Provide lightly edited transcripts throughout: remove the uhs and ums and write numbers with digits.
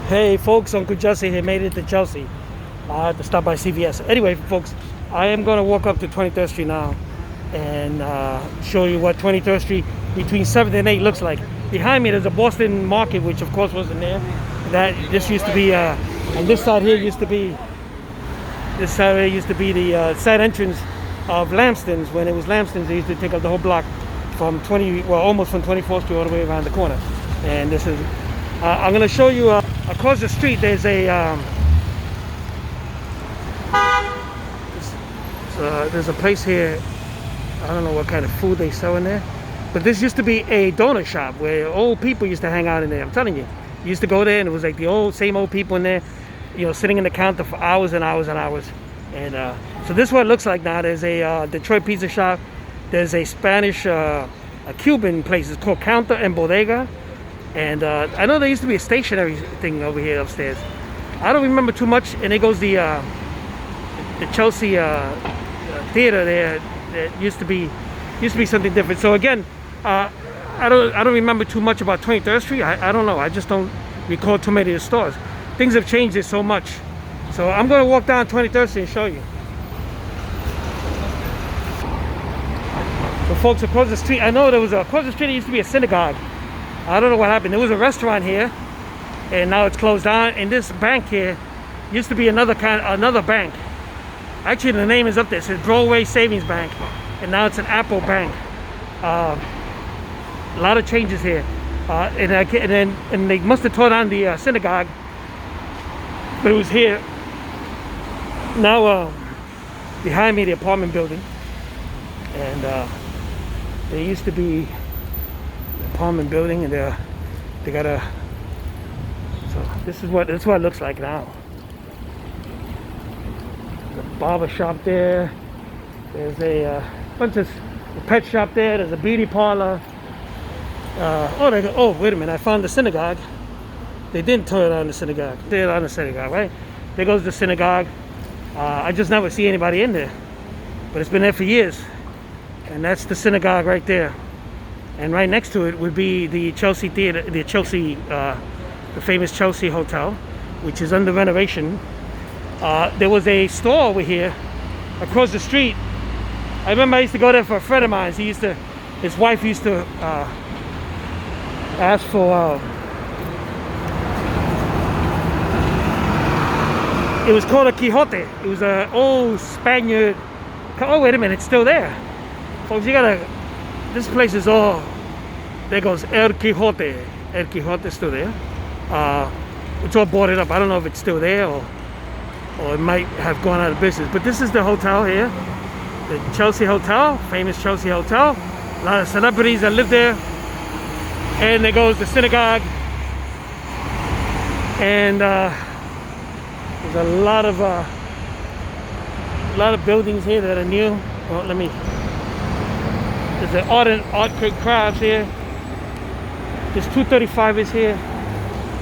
Hey folks, Uncle Jesse here, made it to Chelsea. I had to stop by CVS. Anyway, folks, I am going to walk up to 23rd Street now and show you what 23rd Street between 7th and 8th looks like. Behind me there's a Boston Market, which of course wasn't there. This used to be, and this side here used to be, the side entrance of Lamston's. When it was Lamston's, they used to take up the whole block from almost from 24th Street all the way around the corner. And this is, I'm going to show you across the street. There's a there's a place here. I don't know what kind of food they sell in there, but this used to be a donut shop where old people used to hang out in there. I'm telling you, you used to go there and it was like the same old people in there, sitting in the counter for hours and hours and hours. And so this is what it looks like now. There's a Detroit pizza shop. There's a Spanish, a Cuban place. It's called Counter and Bodega. And I know there used to be a stationery thing over here upstairs. I don't remember too much. And there goes the Chelsea theater there. That used to be something different. So again, I don't remember too much about 23rd Street. I don't know. I just don't recall too many of the stores. Things have changed it so much. So I'm going to walk down 23rd Street and show you. So folks, across the street, I know across the street there used to be a synagogue. I don't know what happened. There was a restaurant here, and now it's closed down. And this bank here used to be another bank. Actually, the name is up there. It says Broadway Savings Bank, and now it's an Apple Bank. A lot of changes here, and they must have tore down the synagogue, but it was here. Now, behind me, the apartment building, and there used to be apartment building, and they got a, so this is what it looks like now. The barber shop there, there's a bunch of pet shop there, there's a beauty parlor. Oh wait a minute, I found the synagogue. They didn't tear down the synagogue. Tear down the synagogue, right? There goes the synagogue. I just never see anybody in there, but it's been there for years. And that's the synagogue right there. And right next to it would be the Chelsea Theater, the famous Chelsea Hotel, which is under renovation. There was a store over here across the street. I remember I used to go there for a friend of mine. His wife used to ask for, it was called a Quixote. It was an old Spaniard. Oh, wait a minute, it's still there. Folks, this place is all, there goes El Quixote. El Quixote is still there. It's all boarded up. I don't know if it's still there or it might have gone out of business. But this is the hotel here, the Chelsea Hotel, famous Chelsea Hotel. A lot of celebrities that live there. And there goes the synagogue. And there's a lot of buildings here that are new. Well, there's an art crafts here. This 235 is here.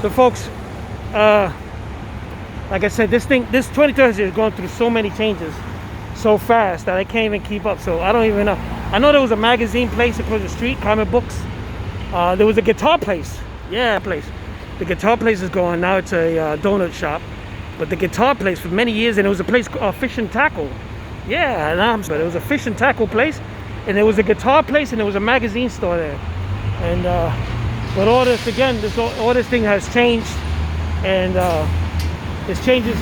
So folks, like I said, this 23rd Street is going through so many changes so fast that I can't even keep up. So I don't even know. I know there was a magazine place across the street, comic books. There was a guitar place. Yeah, place. The guitar place is gone. Now it's a donut shop. But the guitar place for many years, and it was a place called Fish and Tackle. Yeah, but it was a fish and tackle place. And there was a guitar place, and there was a magazine store there. And but all this thing has changed, and it changes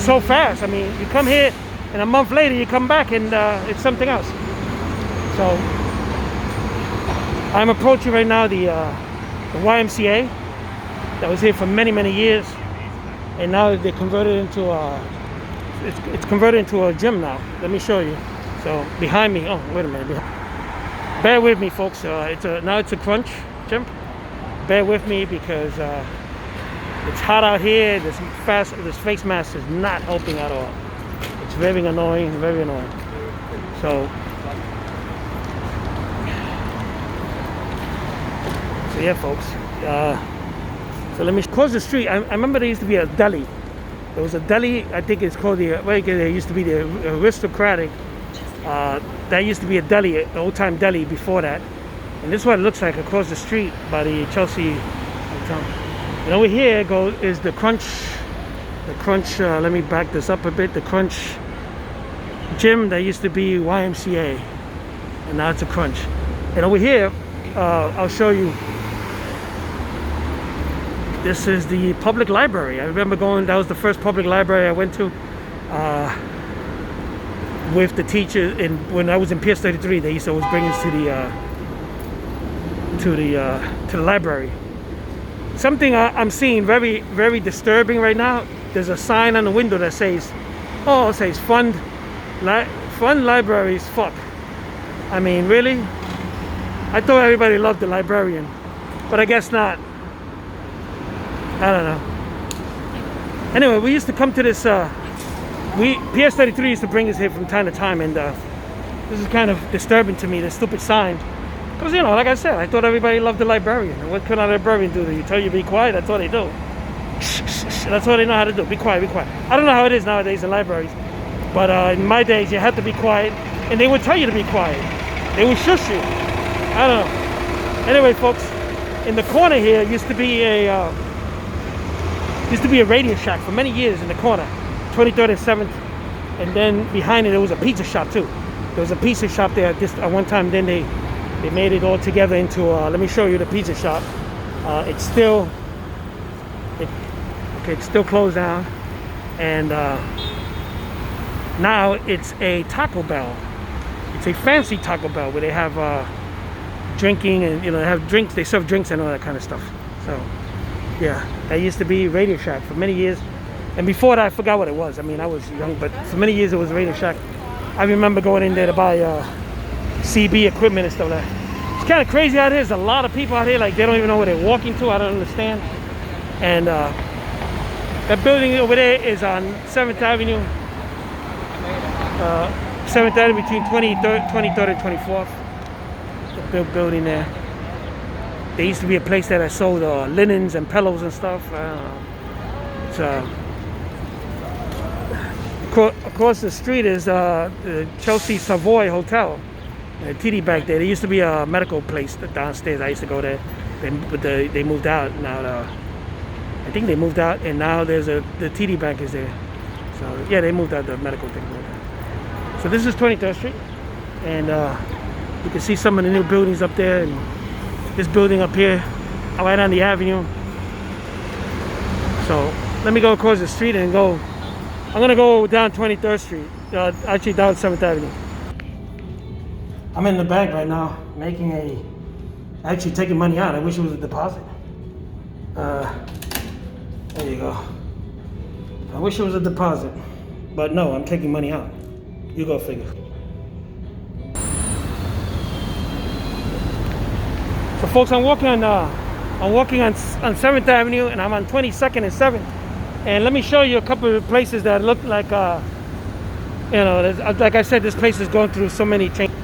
so fast. I mean, you come here, and a month later you come back, and it's something else. So I'm approaching right now the YMCA that was here for many years, and now they converted into it's converted into a gym now. Let me show you. So behind me, oh wait a minute, bear with me folks, now it's a crunch gym. Bear with me because it's hot out here. This face mask is not helping at all. It's very annoying. So yeah folks, so let me cross the street. I remember there used to be a deli. There was a deli, I think it's called there used to be the Aristocratic. That used to be a deli, an old-time deli before that. And this is what it looks like across the street by the Chelsea Hotel. And over here is the Crunch. The Crunch. Let me back this up a bit. The Crunch gym that used to be YMCA, and now it's a Crunch. And over here, I'll show you. This is the public library. I remember going. That was the first public library I went to with the teachers. And when I was in PS 33, they used to always bring us to the library. Something I'm seeing very, very disturbing right now. There's a sign on the window that says, "Oh, it says fund libraries." Fuck. I mean, really? I thought everybody loved the librarian, but I guess not. I don't know. Anyway, we used to come to this. PS33 used to bring us here from time to time, and this is kind of disturbing to me. This stupid sign. Because, you know, like I said, I thought everybody loved the librarian. And what can a librarian do? You tell you to be quiet? That's all they do. That's all they know how to do. Be quiet, be quiet. I don't know how it is nowadays in libraries. But in my days, you had to be quiet. And they would tell you to be quiet. They would shush you. I don't know. Anyway, folks, in the corner here used to be a Radio Shack for many years in the corner. 23rd and 7th. And then behind it, there was a pizza shop, too. There was a pizza shop there at one time. Then they made it all together into let me show you the pizza shop. It's still closed down, and now it's a Taco Bell. It's a fancy Taco Bell where they have drinking, and they have drinks. They serve drinks and all that kind of stuff. So yeah, that used to be Radio Shack for many years, and before that I forgot what it was. I mean, I was young, but for many years it was Radio Shack. I remember going in there to buy CB equipment and stuff like that. It's kind of crazy out here. There's a lot of people out here, like they don't even know where they're walking to. I don't understand. And that building over there is on 7th Avenue. 7th Avenue between 23rd and 24th. The big building there. There used to be a place that I sold linens and pillows and stuff. It's across the street is the Chelsea Savoy Hotel. TD back there. There used to be a medical place downstairs. I used to go there, but they moved out now. I think they moved out, and now there's the TD Bank is there. So yeah, they moved out the medical thing. So this is 23rd Street, and you can see some of the new buildings up there, and this building up here, right on the avenue. So let me go across the street and go. I'm gonna go down 23rd Street, actually down 7th Avenue. I'm in the bank right now, actually taking money out. I wish it was a deposit. There you go. I wish it was a deposit, but no, I'm taking money out. You go figure. So folks, I'm walking on 7th Avenue, and I'm on 22nd and 7th. And let me show you a couple of places that look like, like I said, this place is going through so many changes.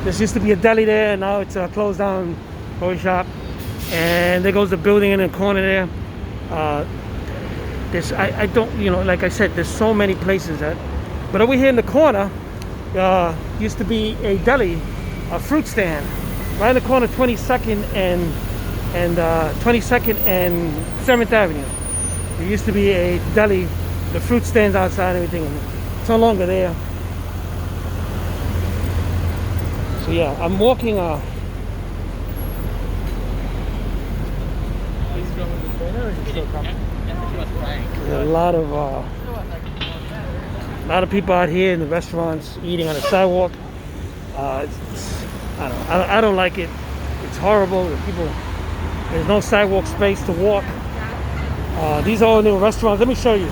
There used to be a deli there, and now it's a closed down toy shop. And there goes the building in the corner there. I don't, like I said, there's so many places but over here in the corner, used to be a deli, a fruit stand, right in the corner, 22nd and 22nd and 7th Avenue. There used to be a deli, the fruit stands outside and everything. It's no longer there. So yeah, I'm walking. There's a lot of people out here in the restaurants eating on the sidewalk. I don't like it. It's horrible. There's no sidewalk space to walk. These are all new restaurants. Let me show you.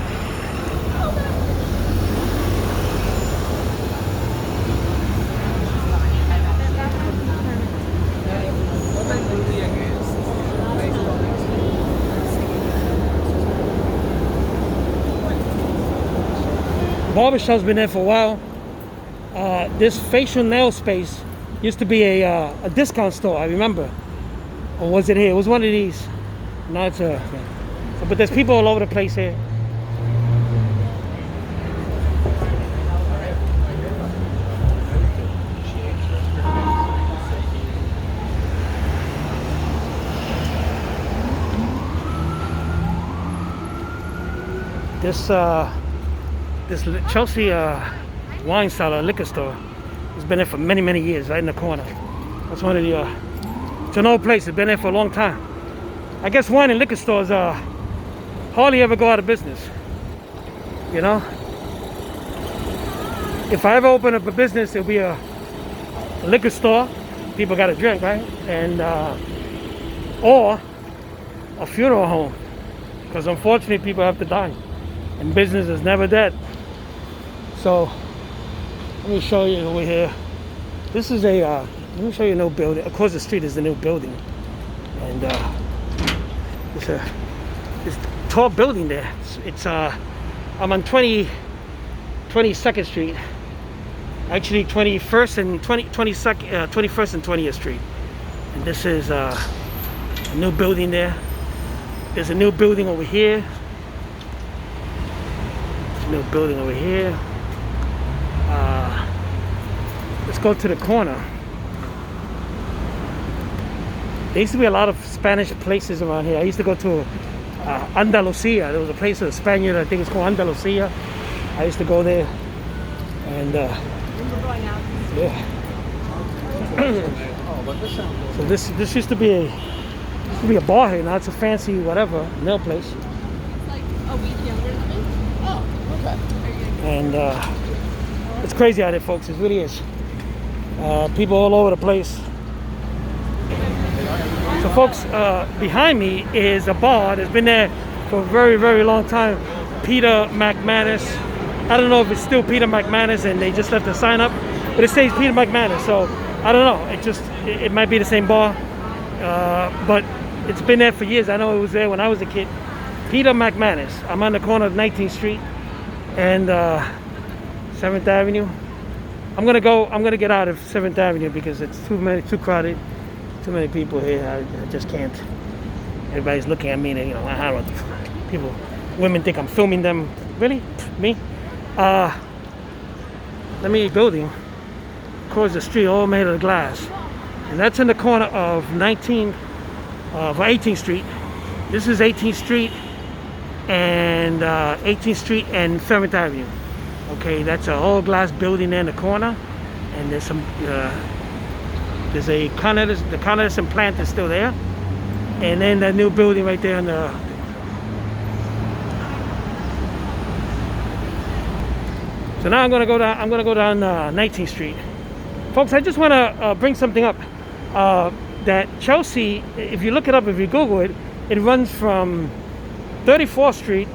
Barbershop's been there for a while. This facial nail space used to be a discount store, I remember. Or was it here? It was one of these. Now it's but there's people all over the place here. This Chelsea wine cellar liquor store has been there for many, many years, right in the corner. That's one of the it's an old place. It's been there for a long time. I guess wine and liquor stores hardly ever go out of business. You know, if I ever open up a business, it'll be a liquor store. People got to drink, right? And or a funeral home, because unfortunately people have to die, and business is never dead. So let me show you over here. This is a let me show you a new building. Across the street is the new building, and it's a this tall building there. It's I'm on 22nd Street, actually 21st and 21st and 20th Street, and this is a new building there. There's a new building over here. There's a new building over here. Let's go to the corner. There used to be a lot of Spanish places around here. I used to go to Andalusia. There was a place, a Spaniard, I think it's called Andalusia. I used to go there, and yeah. So this used to be a bar here. Now it's a fancy whatever nail place. It's like a week younger than me. Oh, okay. And it's crazy out there, folks. It really is. People all over the place. So, folks, behind me is a bar that's been there for a very, very long time. Peter McManus. I don't know if it's still Peter McManus and they just left the sign up, but it says Peter McManus. So I don't know. It might be the same bar, but it's been there for years. I know it was there when I was a kid. Peter McManus. I'm on the corner of 19th Street and 7th Avenue. I'm gonna get out of 7th Avenue because it's too crowded, too many people here. I just can't. Everybody's looking at me, and, you know, I don't know. People, women think I'm filming them. Really? Me? Let me building across the street, all made of glass, and that's in the corner of 18th Street. This is 18th Street and 18th Street and 7th Avenue. Okay, that's a all glass building there in the corner, and there's some there's a the Con Edison plant is still there, and then that new building right there in the so now I'm gonna go down 19th Street. Folks, I just want to bring something up, that Chelsea, if you look it up, if you Google it, it runs from 34th Street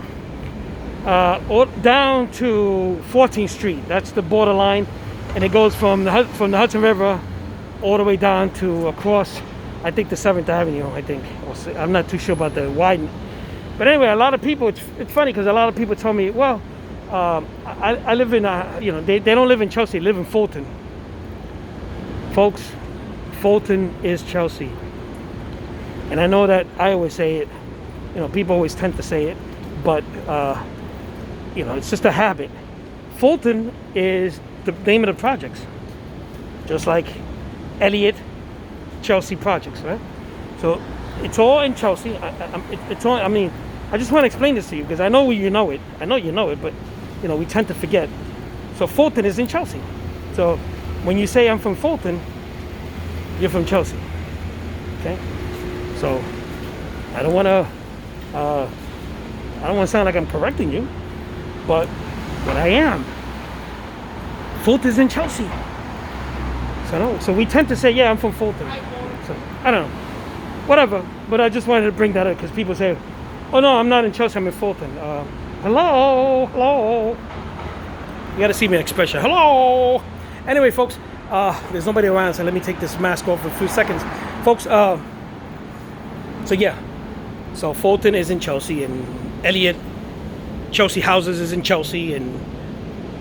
down to 14th Street. That's the borderline, and it goes from the Hudson River all the way down to across, I think, the 7th Avenue. I think I'm not too sure about the widen, but anyway, a lot of people. It's funny because a lot of people told me, well, I live in you know, they don't live in Chelsea, they live in Fulton. Folks, Fulton is Chelsea, and I know that I always say it. You know, people always tend to say it, but you know, it's just a habit. Fulton is the name of the projects, just like Elliott Chelsea projects, right? So it's all in Chelsea. It's all. I mean, I just want to explain this to you because I know you know it. I know you know it, but you know, we tend to forget. So Fulton is in Chelsea. So when you say I'm from Fulton, you're from Chelsea. Okay? So I don't want to sound like I'm correcting you, but I am. Fulton's in Chelsea. So we tend to say, yeah, I'm from Fulton. So I don't know. Whatever. But I just wanted to bring that up because people say, oh no, I'm not in Chelsea, I'm in Fulton. Hello. You gotta see me expression. Hello. Anyway, folks, there's nobody around, so let me take this mask off for a few seconds. Folks, so yeah. So Fulton is in Chelsea, and Elliott Chelsea Houses is in Chelsea, and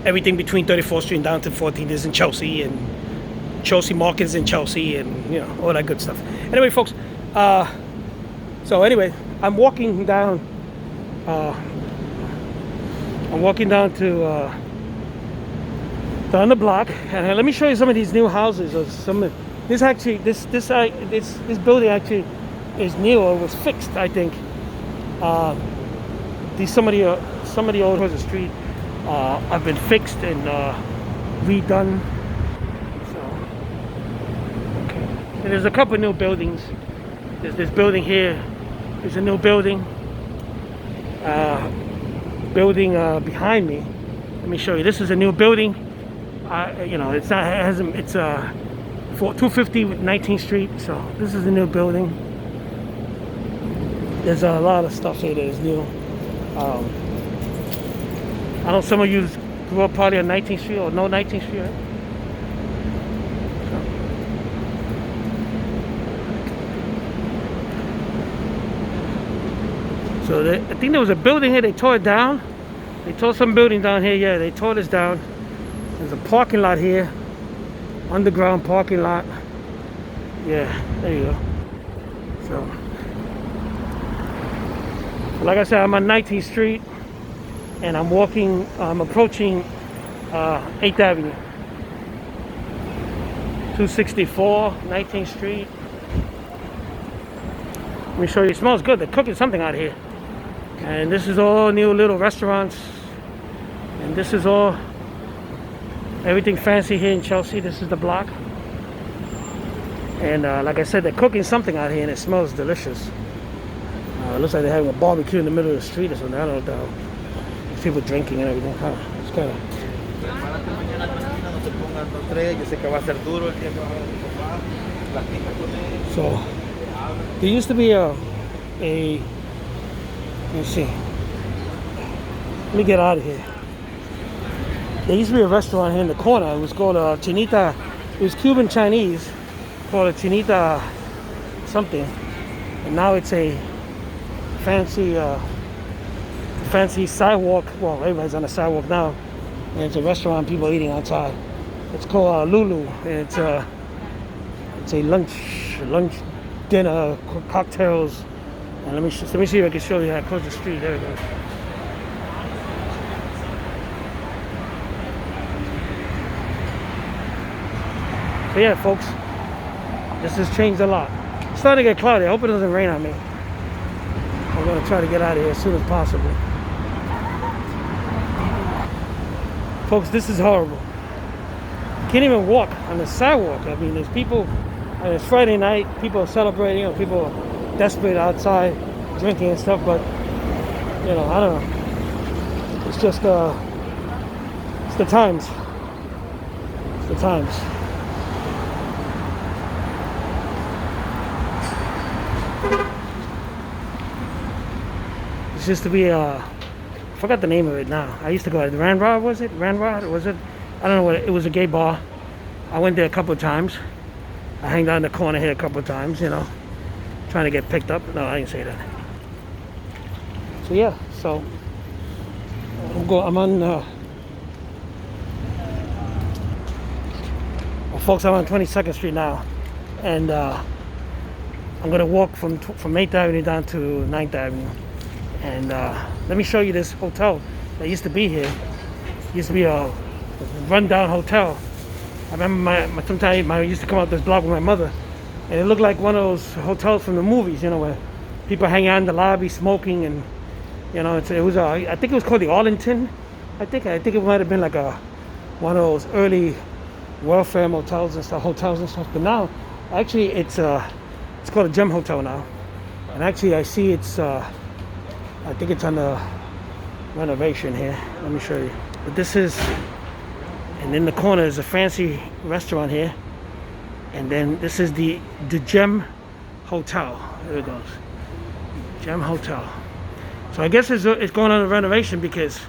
everything between 34th Street and down to 14th is in Chelsea, and Chelsea Market is in Chelsea, and you know, all that good stuff. Anyway, folks, so anyway, I'm walking down to down the block, and let me show you some of these new houses. Or some this building actually is new or was fixed, I think. Some of the some of the old houses on the street have been fixed and redone. So, okay. And there's a couple new buildings. There's this building here. There's a new building. Behind me. Let me show you. This is a new building. You know, it's not. It hasn't. It's 250 19th Street. So this is a new building. There's a lot of stuff here that is new. I know some of you grew up probably on 19th Street or no 19th Street, right? So I think there was a building here, they tore it down. They tore some building down here, yeah, they tore this down. There's a parking lot here. Underground parking lot. Yeah, there you go. So, like I said, I'm on 19th Street. And I'm approaching 8th Avenue. 264, 19th Street. Let me show you, it smells good. They're cooking something out here. And this is all new little restaurants. And this is all, everything fancy here in Chelsea. This is the block. And like I said, they're cooking something out here and it smells delicious. It looks like they're having a barbecue in the middle of the street or something. I don't know what the hell. People drinking and everything. It's kind of. So, there used to be a. Let's see. Let me get out of here. There used to be a restaurant here in the corner. It was called Chinita. It was Cuban Chinese, called a Chinita something, and now it's a fancy sidewalk. Well, everybody's on the sidewalk now, and it's a restaurant. People eating outside. It's called Lulu. And it's a lunch, dinner, cocktails. And let me see if I can show you how close the street. There we go. So yeah, folks, this has changed a lot. It's starting to get cloudy. I hope it doesn't rain on me. I'm gonna try to get out of here as soon as possible. Folks, this is horrible. Can't even walk on the sidewalk. I mean, there's people, and it's Friday night, people are celebrating, you know, people are desperate outside, drinking and stuff, but, you know, I don't know. It's just, it's the times. It's the times. It used to be I forgot the name of it now. I used to go to Ranrod, was it? Ranrod, was it? I don't know what it was. A gay bar. I went there a couple of times. I hanged out in the corner here a couple of times, you know, trying to get picked up. No, I didn't say that. So yeah, so I'm on well, folks, I'm on 22nd Street now, and I'm gonna walk from 8th Avenue down to 9th Avenue. And let me show you this hotel that used to be here. It used to be a rundown hotel. I remember sometimes I used to come out this block with my mother, and it looked like one of those hotels from the movies, you know, where people hang out in the lobby smoking, and you know, I think it was called the Arlington. I think it might have been like one of those early welfare motels and stuff, But now, actually, it's called a Gem Hotel now, and actually I see it's. I think it's under renovation here. Let me show you. But this is, and in the corner is a fancy restaurant here. And then this is the Gem Hotel. There it goes. Gem Hotel. So I guess it's going under renovation because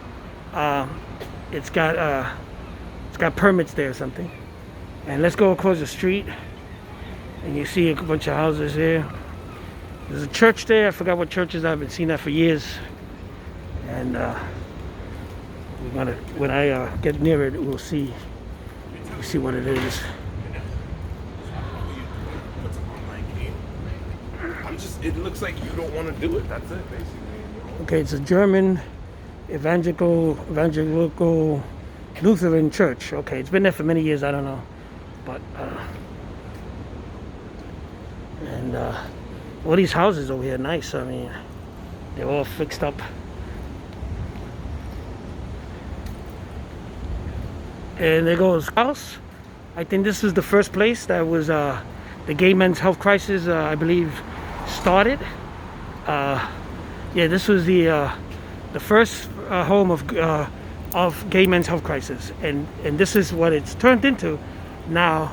it's got permits there or something. And let's go across the street. And you see a bunch of houses here. There's a church there. I forgot what church is. I haven't seen that for years. And we're gonna, when I get near it, we'll see what it is. It looks like you don't want to do it. That's it, basically. Okay, it's a German evangelical Lutheran church. Okay, it's been there for many years. I don't know, but and all these houses over here, nice. I mean, they're all fixed up. And there goes house. I think this is the first place that was the gay men's health crisis, I believe, started. Yeah, this was the first home of gay men's health crisis, and this is what it's turned into now.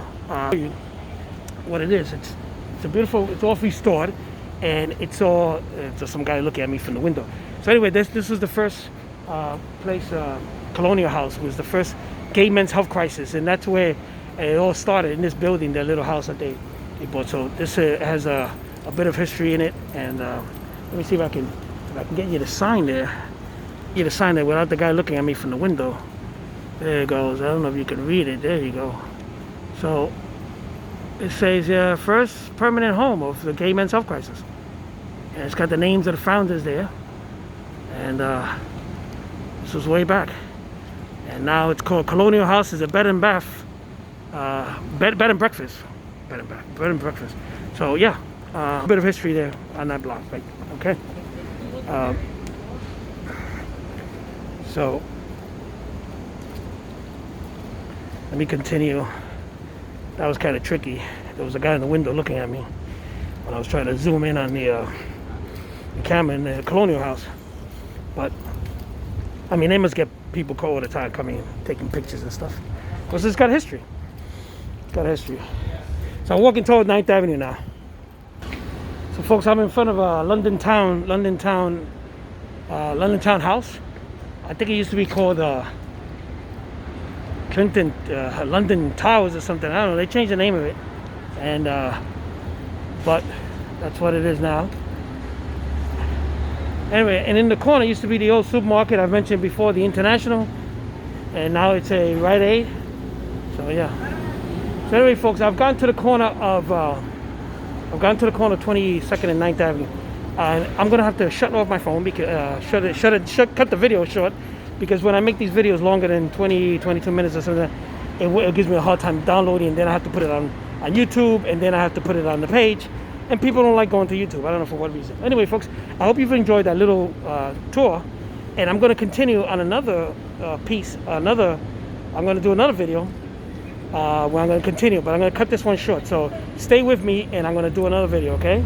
What it is, it's a beautiful, it's all restored, and it's all just some guy looking at me from the window. So anyway, this was the first place. Colonial House was the first gay men's health crisis, and that's where it all started, in this building, their little house that they bought. So this has a bit of history in it, and let me see if I can get you the sign there. Get the sign there without the guy looking at me from the window. There it goes. I don't know if you can read it. There you go. So it says first permanent home of the gay men's health crisis, and it's got the names of the founders there. And this was way back, and now it's called Colonial House. Is a bed and bath, bed and breakfast, bed and breakfast. So yeah, a bit of history there on that block, right? Okay. So let me continue. That was kind of tricky. There was a guy in the window looking at me when I was trying to zoom in on the camera in the Colonial House. But I mean, they must get people all the time coming and taking pictures and stuff, because it's got history. It's got history. So I'm walking toward 9th Avenue now. So folks, I'm in front of London Town House. I think it used to be called Clinton London Towers or something. I don't know. They changed the name of it, and but that's what it is now. Anyway, and in the corner used to be the old supermarket I've mentioned before, the International, and now it's a Rite Aid. So yeah. So anyway, folks, I've gone to the corner of 22nd and 9th Avenue. I'm gonna have to shut off my phone because cut the video short, because when I make these videos longer than 22 minutes or something, it gives me a hard time downloading, and then I have to put it on YouTube, and then I have to put it on the page, and people don't like going to YouTube. I don't know for what reason. Anyway, folks, I hope you've enjoyed that little tour, and I'm going to continue on another piece. I'm going to do another video where I'm going to continue, but I'm going to cut this one short. So stay with me, and I'm going to do another video, okay?